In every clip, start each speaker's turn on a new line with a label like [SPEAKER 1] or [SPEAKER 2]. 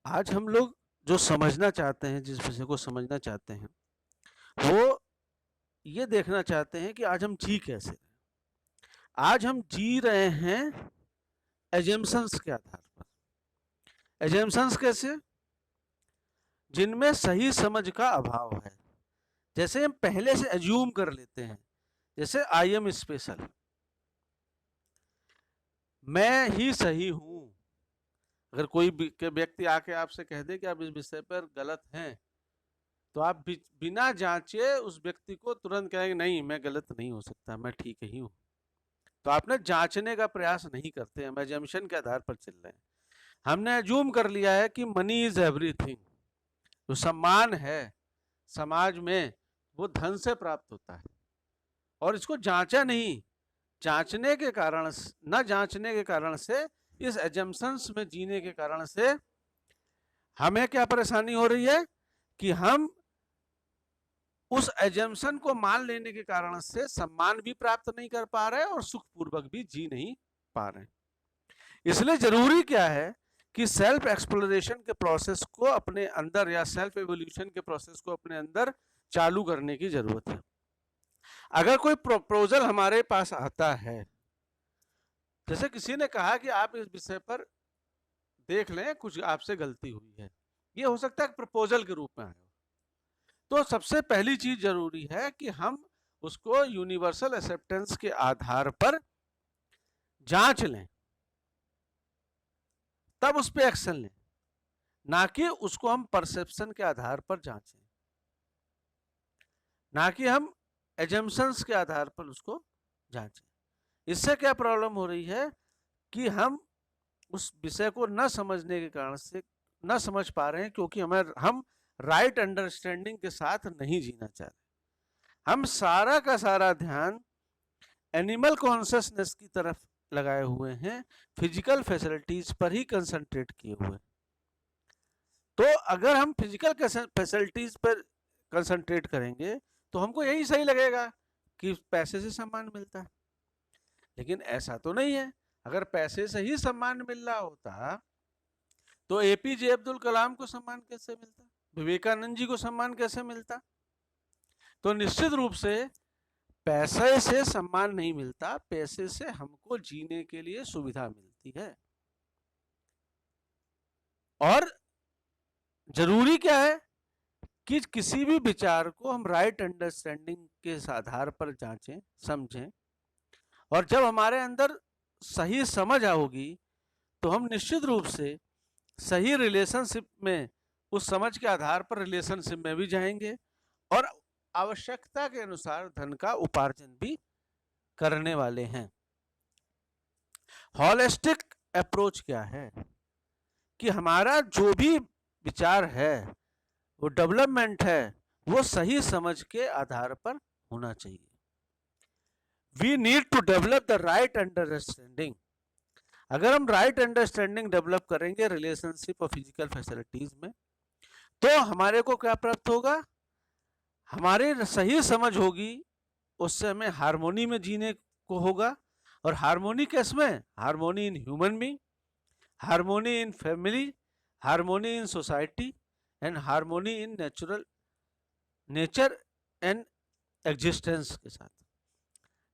[SPEAKER 1] आज हम लोग जो समझना चाहते हैं, जिस विषय को समझना चाहते हैं, वो ये देखना चाहते हैं कि आज हम जी कैसे रहे हैं। आज हम जी रहे हैं एजम्पशंस के आधार पर। एजम्पशंस कैसे? जिनमें सही समझ का अभाव है। जैसे हम पहले से एज्यूम कर लेते हैं, जैसे आई एम स्पेशल, मैं ही सही हूं। अगर कोई व्यक्ति आके आपसे कह दे कि आप इस विषय पर गलत हैं, तो आप बिना जांचे उस व्यक्ति को तुरंत कहेंगे नहीं, मैं गलत नहीं हो सकता, मैं ठीक ही हूं। तो आपने जांचने का प्रयास नहीं करते, हम एजम्पशन के आधार पर चल रहे हैं। हमने एज्यूम कर लिया है कि मनी इज एवरीथिंग। जो सम्मान है समाज में, वो धन से प्राप्त होता है, और इसको जांचा नहीं। जांचने के कारण, न जांचने के कारण से, इस एजम्पशंस में जीने के कारण से हमें क्या परेशानी हो रही है कि हम उस एजम्पशन को मान लेने के कारण से सम्मान भी प्राप्त नहीं कर पा रहे और सुखपूर्वक भी जी नहीं पा रहे। इसलिए जरूरी क्या है कि सेल्फ एक्सप्लोरेशन के प्रोसेस को अपने अंदर, या सेल्फ एवोल्यूशन के प्रोसेस को अपने अंदर चालू करने की जरूरत है। अगर कोई प्रपोजल हमारे पास आता है, जैसे किसी ने कहा कि आप इस विषय पर देख लें, कुछ आपसे गलती हुई है, ये हो सकता है प्रपोजल के रूप में आए। तो सबसे पहली चीज जरूरी है कि हम उसको यूनिवर्सल एक्सेप्टेंस के आधार पर जांच लें, तब उस पर एक्शन लें, ना कि उसको हम परसेप्शन के आधार पर जांचें, ना कि हम एजम्पशंस के आधार पर उसको जांचें। इससे क्या प्रॉब्लम हो रही है कि हम उस विषय को न समझने के कारण से न समझ पा रहे हैं, क्योंकि हम राइट अंडरस्टैंडिंग के साथ नहीं जीना चाह रहे। हम सारा का सारा ध्यान एनिमल कॉन्शियसनेस की तरफ लगाए हुए हैं, फिजिकल फैसिलिटीज पर ही कंसंट्रेट किए हुए। तो अगर हम फिजिकल फैसिलिटीज पर कंसंट्रेट करेंगे तो हमको यही सही लगेगा कि पैसे से सम्मान मिलता है, लेकिन ऐसा तो नहीं है। अगर पैसे से ही सम्मान मिल रहा होता तो एपीजे अब्दुल कलाम को सम्मान कैसे मिलता, विवेकानंद जी को सम्मान कैसे मिलता? तो निश्चित रूप से पैसे से सम्मान नहीं मिलता, पैसे से हमको जीने के लिए सुविधा मिलती है। और जरूरी क्या है कि किसी भी विचार को हम राइट अंडरस्टैंडिंग के आधार पर जांचें, समझें, और जब हमारे अंदर सही समझ होगी तो हम निश्चित रूप से सही रिलेशनशिप में, उस समझ के आधार पर रिलेशनशिप में भी जाएंगे और आवश्यकता के अनुसार धन का उपार्जन भी करने वाले हैं। हॉलिस्टिक अप्रोच क्या है कि हमारा जो भी विचार है, वो डेवलपमेंट है, वो सही समझ के आधार पर होना चाहिए। We need to develop the right understanding. अगर हम राइट अंडरस्टैंडिंग डेवलप करेंगे रिलेशनशिप और फिजिकल फैसिलिटीज में, तो हमारे को क्या प्राप्त होगा? हमारी सही समझ होगी, उससे हमें हार्मोनी में जीने को होगा। और हार्मोनी किस में? Harmony in human being, harmony in family, harmony in society, and harmony in nature and existence के साथ।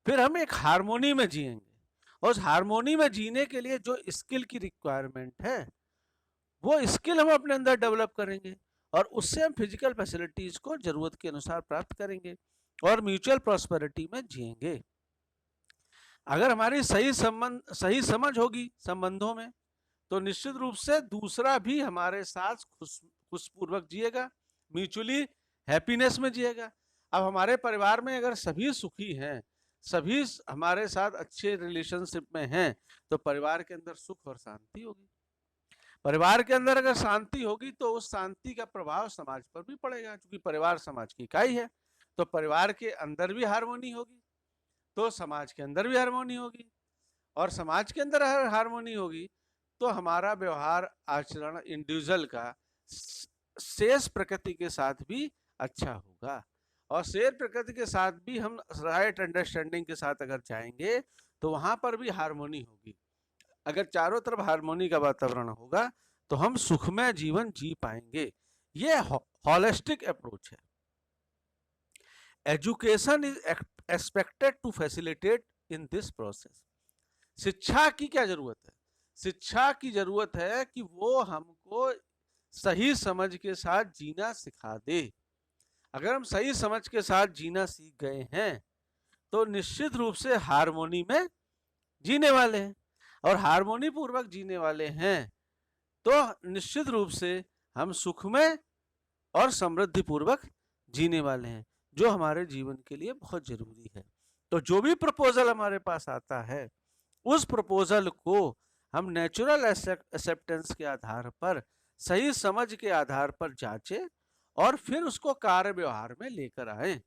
[SPEAKER 1] फिर हम एक हार्मोनी में जिएंगे, और उस हार्मोनी में जीने के लिए जो स्किल की रिक्वायरमेंट है, वो स्किल हम अपने अंदर डेवलप करेंगे, और उससे हम फिजिकल फैसिलिटीज को जरूरत के अनुसार प्राप्त करेंगे और म्यूचुअल प्रॉस्पेरिटी में जिएंगे। अगर हमारी सही समझ होगी संबंधों में, तो निश्चित रूप से दूसरा भी हमारे साथ खुशपूर्वक जिएगा, म्यूचुअली हैप्पीनेस में जिएगा। अब हमारे परिवार में अगर सभी सुखी हैं, सभी हमारे साथ अच्छे रिलेशनशिप में हैं, तो परिवार के अंदर सुख और शांति होगी। परिवार के अंदर अगर शांति होगी तो उस शांति का प्रभाव समाज पर भी पड़ेगा, क्योंकि परिवार समाज की इकाई है। तो परिवार के अंदर भी हार्मोनी होगी तो समाज के अंदर भी हार्मोनी होगी, और समाज के अंदर हार्मोनी होगी तो हमारा व्यवहार आचरण इंडिविजुअल का शेष प्रकृति के साथ भी अच्छा होगा। और शेष प्रकृति के साथ भी हम राइट अंडरस्टैंडिंग के साथ अगर जाएंगे तो वहां पर भी हार्मोनी होगी। अगर चारों तरफ हार्मोनी का वातावरण होगा तो हम सुखमय जीवन जी पाएंगे। ये होलिस्टिक अप्रोच है। Education is expected to facilitate in this process. शिक्षा की क्या जरूरत है? शिक्षा की जरूरत है कि वो हमको सही समझ के साथ जीना सिखा दे। अगर हम सही समझ के साथ जीना सीख गए हैं तो निश्चित रूप से हार्मोनी में जीने वाले हैं, और हार्मोनी पूर्वक जीने वाले हैं तो निश्चित रूप से हम सुखमय और समृद्धि पूर्वक जीने वाले हैं, जो हमारे जीवन के लिए बहुत जरूरी है। तो जो भी प्रपोजल हमारे पास आता है उस प्रपोजल को हम नेचुरल एक्सेप्टेंस के आधार पर, सही समझ के आधार पर जांचें और फिर उसको कार्य व्यवहार में लेकर आए।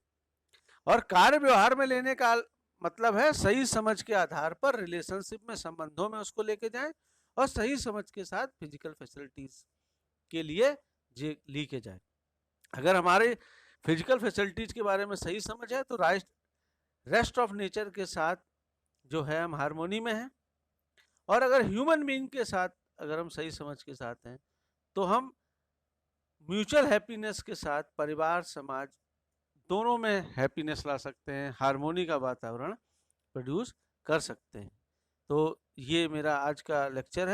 [SPEAKER 1] और कार्य व्यवहार में लेने का मतलब है सही समझ के आधार पर रिलेशनशिप में, संबंधों में उसको लेके जाएं और सही समझ के साथ फिजिकल फैसिलिटीज के लिए लेके जाएं। अगर हमारे फिजिकल फैसिलिटीज के बारे में सही समझ है तो रेस्ट ऑफ नेचर के साथ जो है हम हार्मोनी में हैं, और अगर ह्यूमन बीइंग के साथ अगर हम सही समझ के साथ हैं तो हम म्यूचुअल हैप्पीनेस के साथ परिवार समाज दोनों में हैप्पीनेस ला सकते हैं, हार्मोनी का वातावरण प्रोड्यूस कर सकते हैं। तो ये मेरा आज का लेक्चर है।